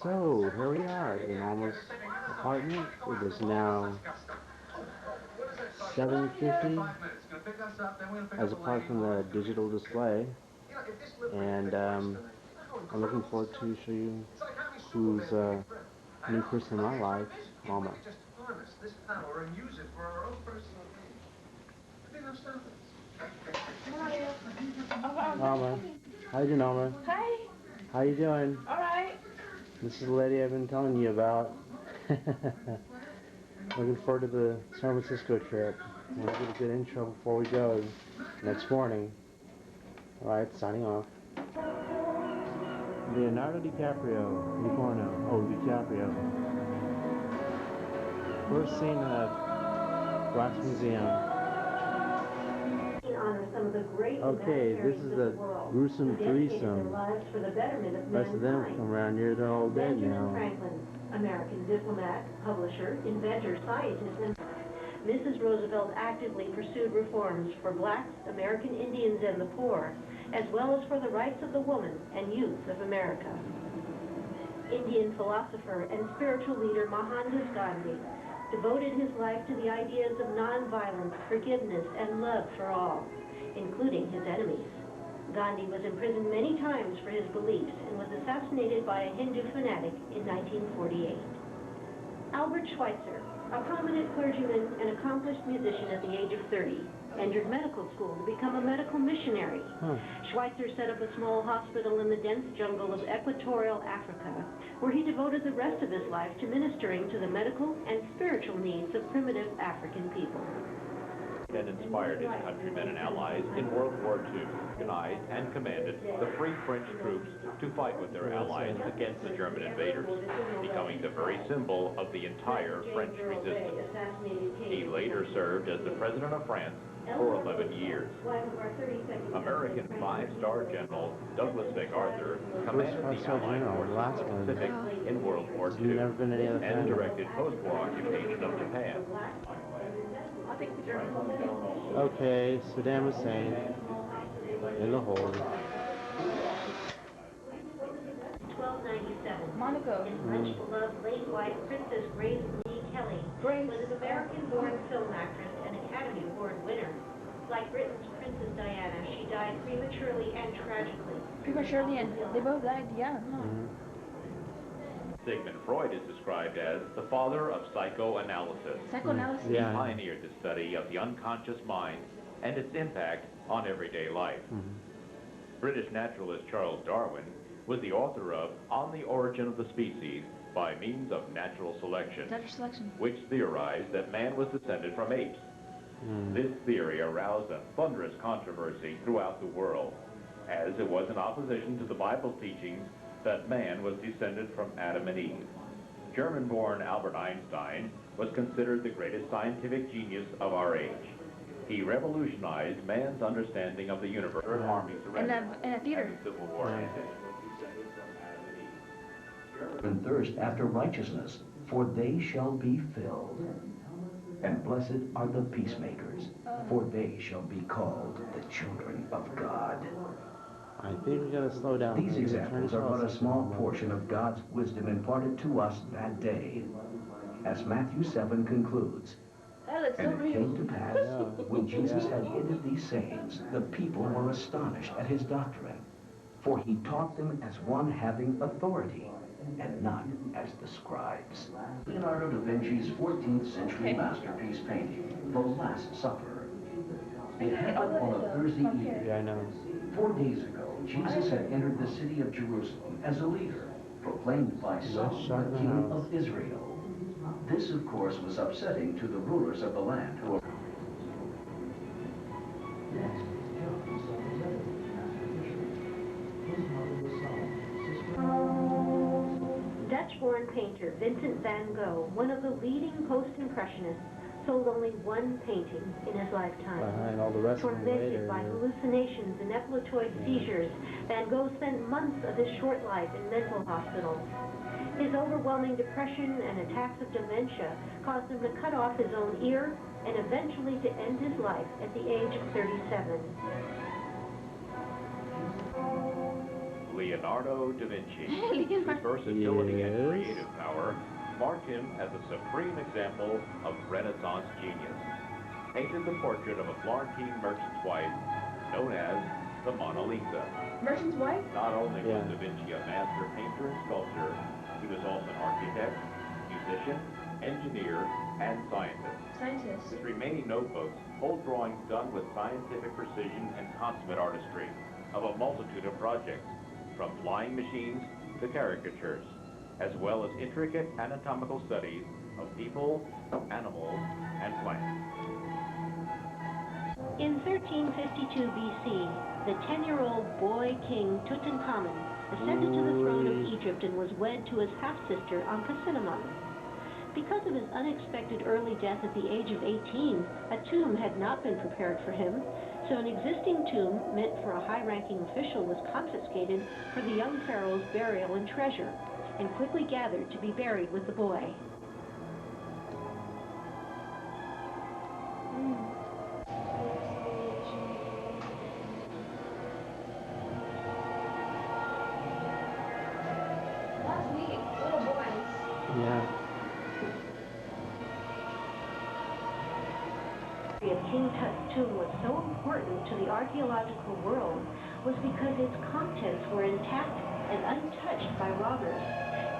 So, here we are in Alma's apartment. It is now 7:50, as apart from the digital display, and I'm looking forward to show you who's new person in my life, Alma. Alma, how you doing, Alma? Hi. How you doing? All right. This is the lady I've been telling you about. Looking forward to the San Francisco trip. I want to get a good intro before we go next morning. Alright, signing off. Leonardo DiCaprio, DiCaprio. First scene at Wax Museum. Okay, this is a gruesome threesome. The rest of them come around here, they're all dead now. American diplomat, publisher, inventor, scientist, and Mrs. Roosevelt actively pursued reforms for blacks, American Indians, and the poor, as well as for the rights of the woman and youth of America. Indian philosopher and spiritual leader Mohandas Gandhi devoted his life to the ideas of nonviolence, forgiveness, and love for all, including his enemies. Gandhi was imprisoned many times for his beliefs and was assassinated by a Hindu fanatic in 1948. Albert Schweitzer, a prominent clergyman and accomplished musician at the age of 30, entered medical school to become a medical missionary. Schweitzer set up a small hospital in the dense jungle of equatorial Africa, where he devoted the rest of his life to ministering to the medical and spiritual needs of primitive African people. And inspired his countrymen and allies in World War II, organized and commanded the Free French troops to fight with their allies against the German invaders, becoming the very symbol of the entire French resistance. He later served as the President of France for 11 years. American five-star General Douglas MacArthur commanded the Allied forces in the Pacific in World War II and directed post-war occupation of Japan. Okay, Saddam Hussein in the hole. 1297. Monaco. His much-beloved late wife, Princess Grace Lee Kelly, was an American-born film actress and Academy Award winner. Like Britain's Princess Diana, she died prematurely and tragically. Prematurely, and they both died young, huh? Sigmund Freud is described as the father of psychoanalysis. Psychoanalysis? He pioneered the study of the unconscious mind and its impact on everyday life. British naturalist Charles Darwin was the author of On the Origin of the Species by Means of Natural Selection, which theorized that man was descended from apes. This theory aroused a thunderous controversy throughout the world, as it was in opposition to the Bible's teachings that man was descended from Adam and Eve. German-born Albert Einstein was considered the greatest scientific genius of our age. He revolutionized man's understanding of the universe. Army surrendered In a theater. and the Civil War ended. And thirst after righteousness, for they shall be filled. And blessed are the peacemakers, for they shall be called the children of God. I think we gotta slow down. These examples are but a small portion of God's wisdom imparted to us that day. As Matthew 7 concludes, and it came to pass, when Jesus had ended these sayings, the people were astonished at his doctrine, for he taught them as one having authority, and not as the scribes. Leonardo da Vinci's 14th century masterpiece painting, The Last Supper. It happened on a Thursday evening. Yeah, I know. 4 days ago, Jesus had entered the city of Jerusalem as a leader, proclaimed by some the King of Israel. This, of course, was upsetting to the rulers of the land who Dutch-born painter Vincent van Gogh, one of the leading post-impressionists, sold only one painting in his lifetime. Behind all the rest of them Tormented later. by hallucinations and epileptoid seizures, Van Gogh spent months of his short life in mental hospitals. His overwhelming depression and attacks of dementia caused him to cut off his own ear and eventually to end his life at the age of 37. Leonardo da Vinci, whose versatility and creative power marked him as a supreme example of Renaissance genius, painted the portrait of a Florentine merchant's wife known as the Mona Lisa. Merchant's wife? Not only was Da Vinci a master painter and sculptor, he was also an architect, musician, engineer, and scientist. His remaining notebooks hold drawings done with scientific precision and consummate artistry of a multitude of projects, from flying machines to caricatures, as well as intricate anatomical studies of people, animals, and plants. In 1352 BC, the 10-year-old boy king Tutankhamun ascended to the throne of Egypt and was wed to his half-sister Ankhesenamun. Because of his unexpected early death at the age of 18, a tomb had not been prepared for him, so an existing tomb meant for a high-ranking official was confiscated for the young pharaoh's burial and treasure, and quickly gathered to be buried with the boy. That's neat. Little boys. Yeah. Of King Tut's tomb was so important to the archaeological world was because its contents were intact and untouched by robbers.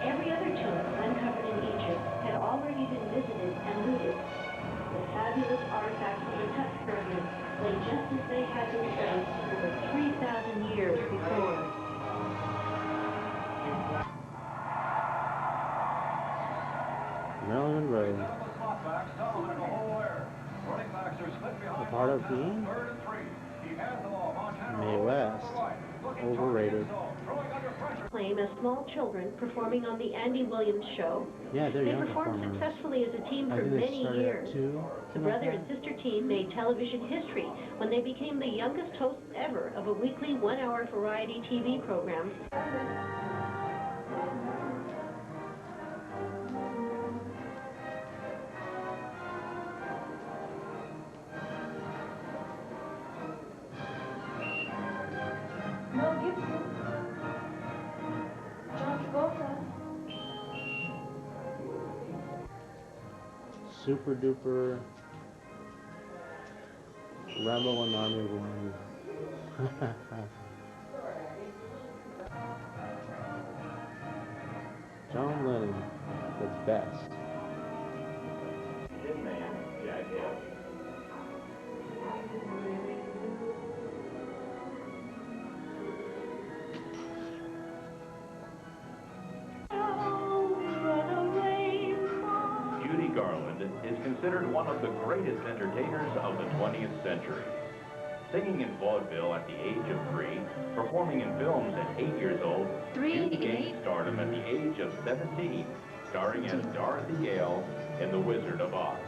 Every other tomb uncovered in Egypt had already been visited and looted. The fabulous artifacts of the Tut pyramid lay just as they had been placed over 3,000 years before. Maryland Road. A part of the Mae West. Overrated. Claim as small children performing on the Andy Williams show. Yeah, they're They young performed performers. successfully as a team I for think they many started years. at 2. The brother and sister team made television history when they became the youngest hosts ever of a weekly one-hour variety TV program. Mel Gibson. John Travolta. Super duper Rebel and Army One. John Lennon, the best. Tin Man, Jack Hill. Judy Garland is considered one of the greatest entertainers of the 20th century. Singing in vaudeville at the age of 3, performing in films at 8 years old, Judy gained stardom at the age of 17, starring as Dorothy Gale in The Wizard of Oz.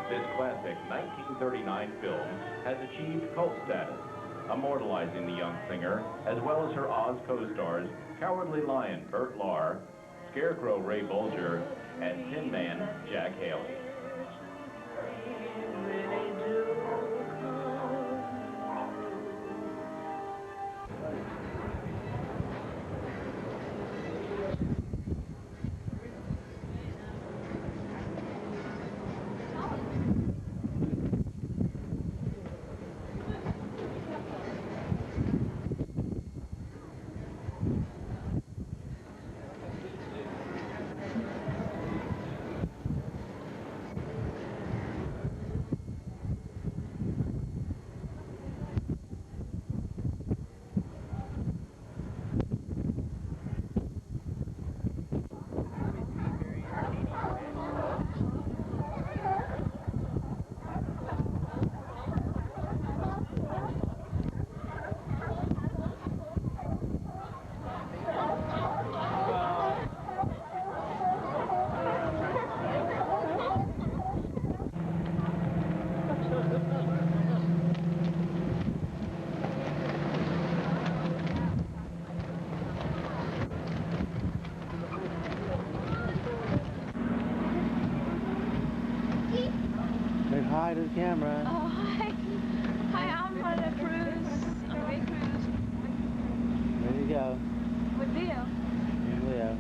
This classic 1939 film has achieved cult status, immortalizing the young singer, as well as her Oz co-stars, Cowardly Lion Burt Lahr, Scarecrow Ray Bolger, and Tin Man Jack Haley. Say hi to the camera. Oh, hi. Hi, I'm on a cruise. On a big cruise. Ready go. With Leo. And Leo.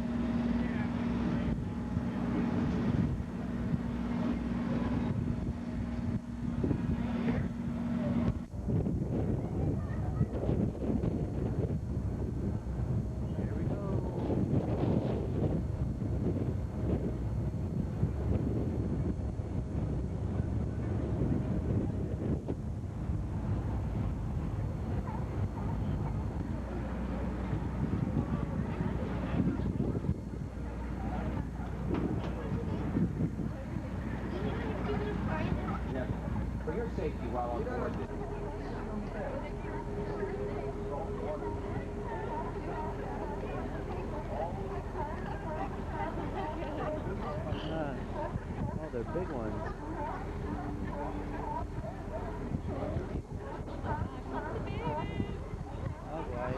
For your safety while on board. Oh, they're big ones. Oh boy.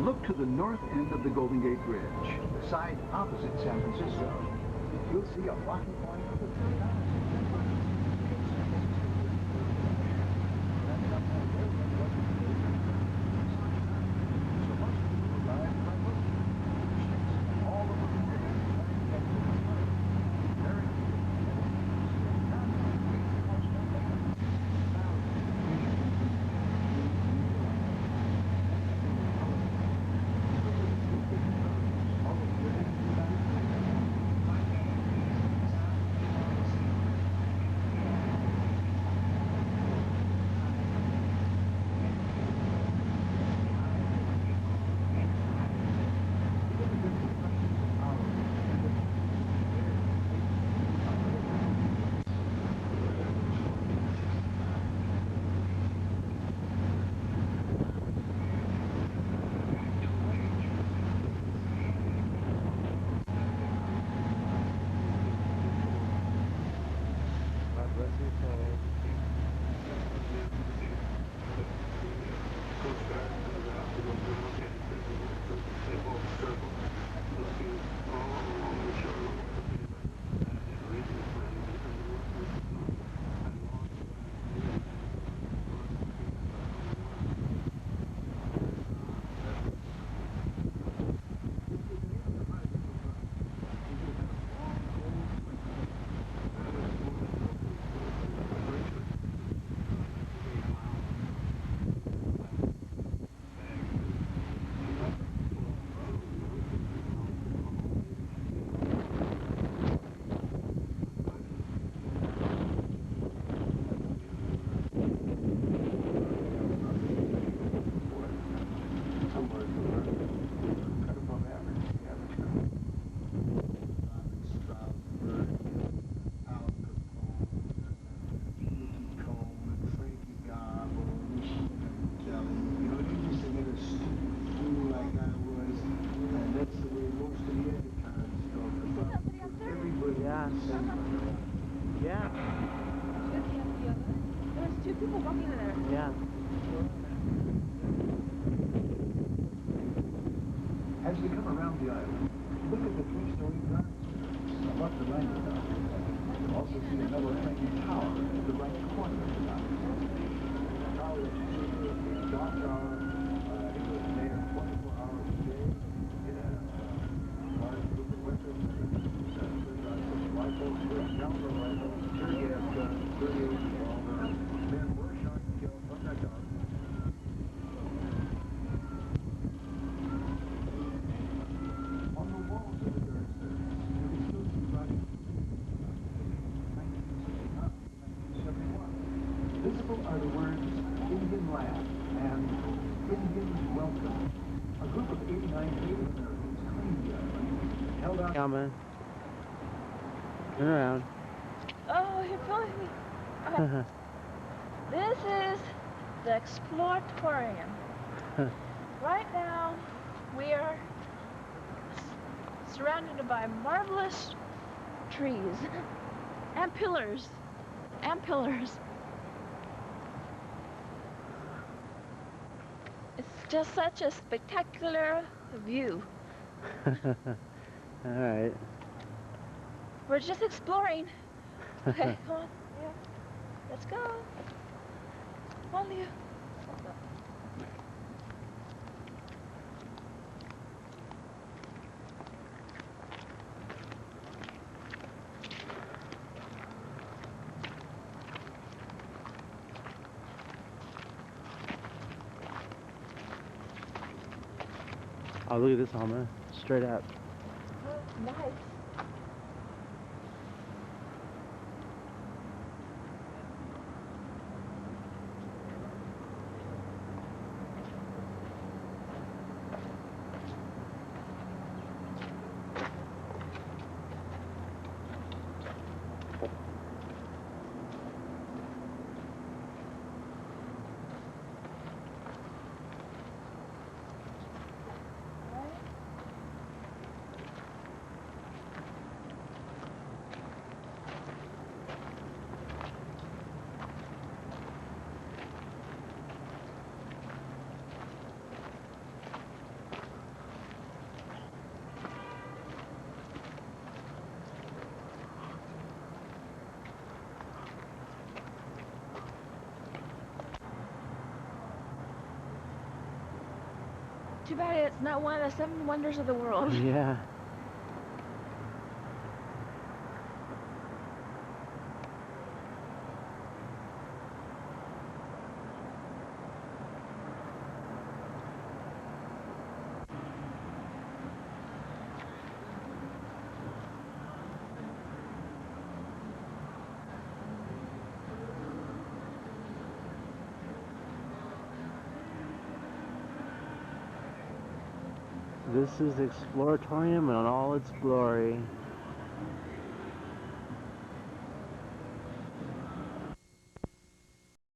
Look to the north end of the Golden Gate Bridge, the side opposite San Francisco. You'll see a rocky point of the Yeah. There's two people walking in there. Yeah. As we come around the island, look at the three-story garden space above the landing dock. You'll also see another hanging tower at the right corner of the dock. The tower that you see here is the dock tower. It was made 24 hours a day. It has large group of weapons, rifles, caliber rifles, tear gas guns, 38 revolver. Men were shot and killed from that dock. On the walls of the guard service, you can still see writing 1971. Visible are the words Indian Land and Indians Welcome. A group of 89 Native Americans claimed the island, held out. Alma. Turn around. Oh, you're filming me. Okay. This is the Exploratorium. Right now, we are surrounded by marvelous trees and pillars and pillars. It's just such a spectacular view. All right. We're just exploring. Okay, come on. Yeah. Let's go. Come on, Leo. Let's go. Oh, look at this, Alma. Straight up. Nice. Too bad it's not one of the 7 wonders of the world. Yeah. This is Exploratorium in all its glory.